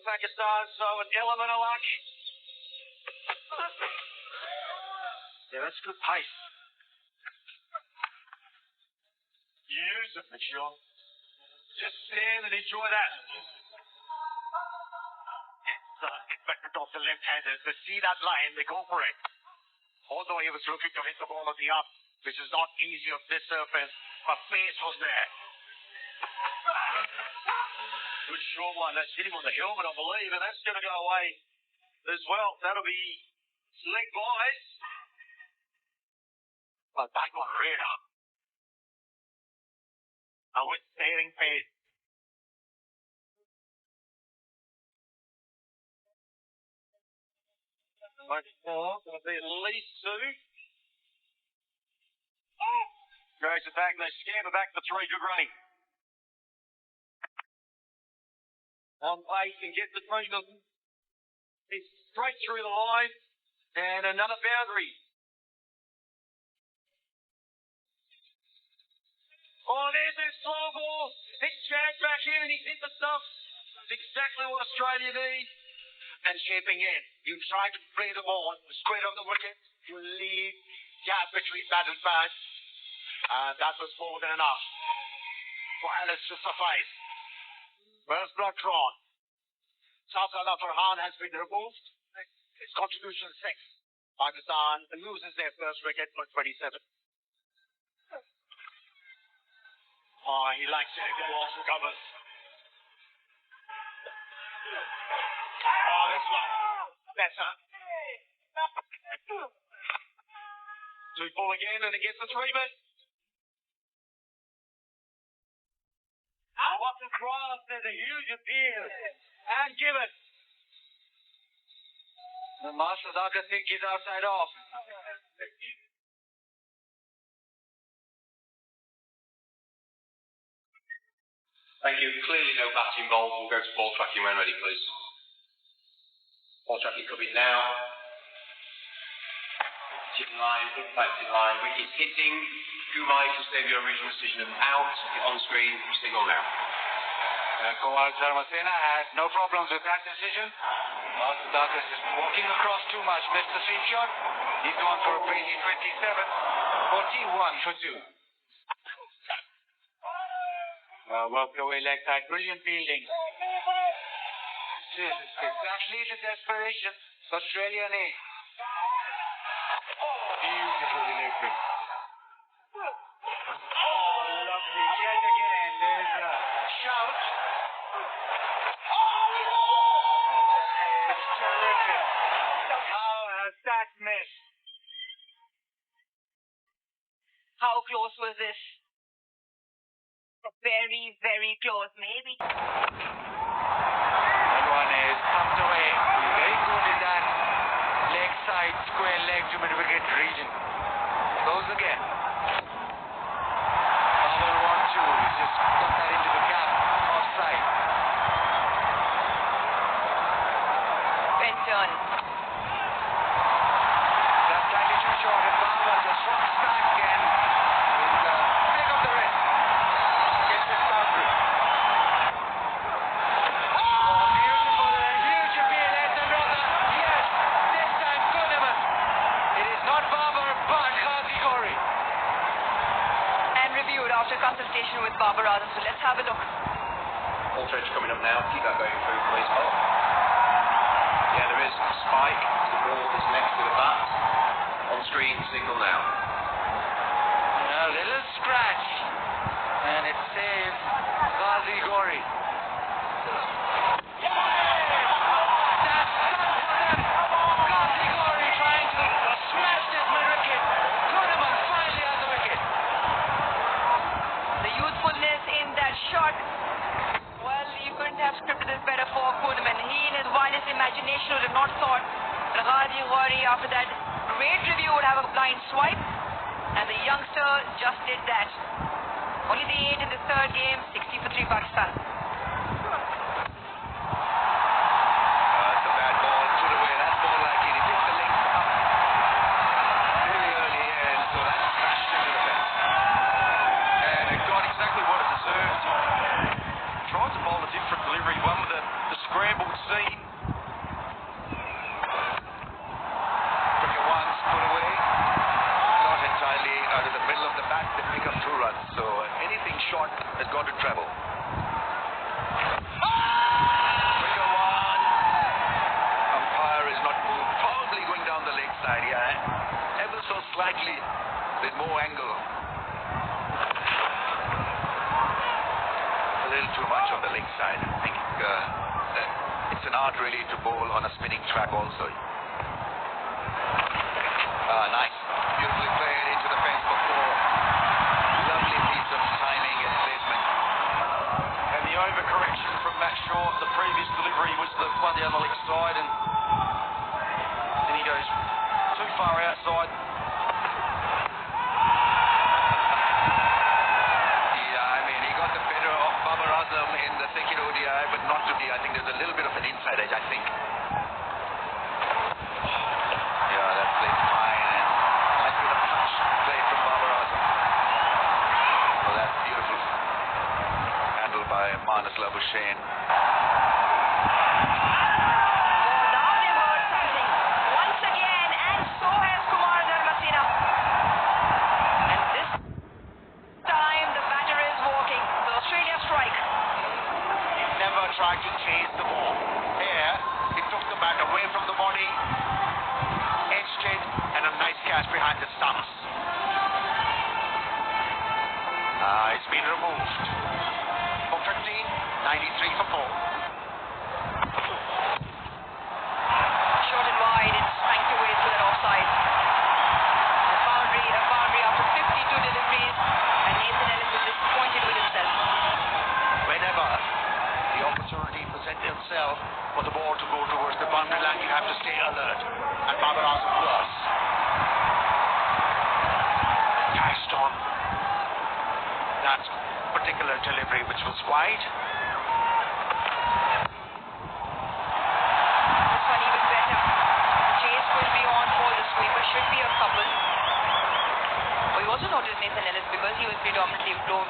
Pakistan, so an element of luck. Yeah, that's good pace. Use it, Mitchell. Just stand and enjoy that. Back off the left-handers. They see that line, they go for it. Although he was looking to hit the ball at the up, which is not easy on this surface, but pace was there. Good short one. That's hit him on the helmet, I believe, and that's going to go away as well. That'll be leg wise. But that got rid of. A withstanding pace. Much more. There'll be at least two. Goes it back and they scamper back for three. Good running. On pace and get the Tringle. It's straight through the line. And another boundary. Oh, there's that slow ball. It's jacked back in and he's hit the stump. It's exactly what Australia needs. And shaping in. You try to play the ball straight on the wicket. You leave gap between bat and bat. And that was more than enough. Violence to suffice. First blood drawn. Shahzada Farhan has been removed. His contribution 6. Pakistan loses their first wicket for 27. Oh, he likes it. He lost the covers. Oh, this one. Better. 2 ball again and it gets the 3 bit. What's across? There's a huge appeal. And give it. The Master Daka think he's outside off. Thank you. Clearly no batting involved. We'll go to ball tracking when ready, please. Ball tracking coming now. Chip line, impact in line, wickets hitting. Kumai to save your original decision of out. On screen, signal now. Kumar Sarmasena had no problems with that decision. Master Daka is walking across too much. Missed the sweep shot. He's gone for a breezy 27. 41 for 2. Worked away leg side. Brilliant fielding. This is exactly the desperation Australia needs. Beautiful delivery. Oh, lovely. Yet again, there's a shout. It's terrific. How has that missed? How close was this? Very, very close, maybe. That one is pumped away. Very good in that leg side, square leg to mid-wicket region. Goes again. Bowler 1-2. He's just got that into the gap. Offside. Benton. That's slightly too short. And Bowler just rocks back and is big of the wrist. Gets his boundary. Oh, beautiful. Huge appeal. It's another. Yes. This time Kuhneman. It is not Babar, but Ghazi Gori. And reviewed after consultation with Babar Azam. So let's have a look. Ball stretch coming up now. Keep that going through, please, Bob. Yeah, there is a spike. The ball is next to the bat. On screen, signal now. A little scratch. And it saves Ghazi Gori. That's done for them. Ghazi Gori trying to smash this mid-wicket. Kuhneman finally has the wicket. The youthfulness in that shot. Well, you couldn't have scripted this better for Kuhneman. He, in his wildest imagination, would have not thought that Ghazi Gori, after that great review, would have a blind swipe. And the youngster just did that. Only the 8 in the third game, 60 for 3 Pakistan. That's a bad ball. Put away that ball like it. He hit the length up really early here, and so that crashed into the fence. And it got exactly what it deserved. Tried to bowl a different delivery, one with the scrambled seam with more angle. A little too much on the leg side. I think it's an art really to bowl on a spinning track also. Nice. Beautifully played into the fence for 4. Lovely piece of timing and placement. And the overcorrection from Matt Shaw, the previous delivery was the one down the leg side, and he goes too far outside. Yeah, I mean, he got the better of Babar Azam in the second ODI, but not today. I think there's a little bit of an inside edge, I think. Yeah, that played fine, and nice bit of touch play from Babar Azam. So that's beautiful. Handled by Manas Labuschagne. Tried to chase the ball. Here, he took the bat away from the body, edged it, and a nice catch behind the stumps. It's been removed. For 15, 93 for 4. Short and wide, it's spanked away to that offside. A boundary after 52 deliveries, and Nathan Ellis is disappointed with himself. Whenever the opportunity presents itself for the ball to go towards the boundary line, you have to stay alert. And Babar Azam was. Cashed on that particular delivery, which was wide. This one even better. The chase will be on for the sweeper, should be a couple. We also noticed Nathan Ellis, because he was predominantly blown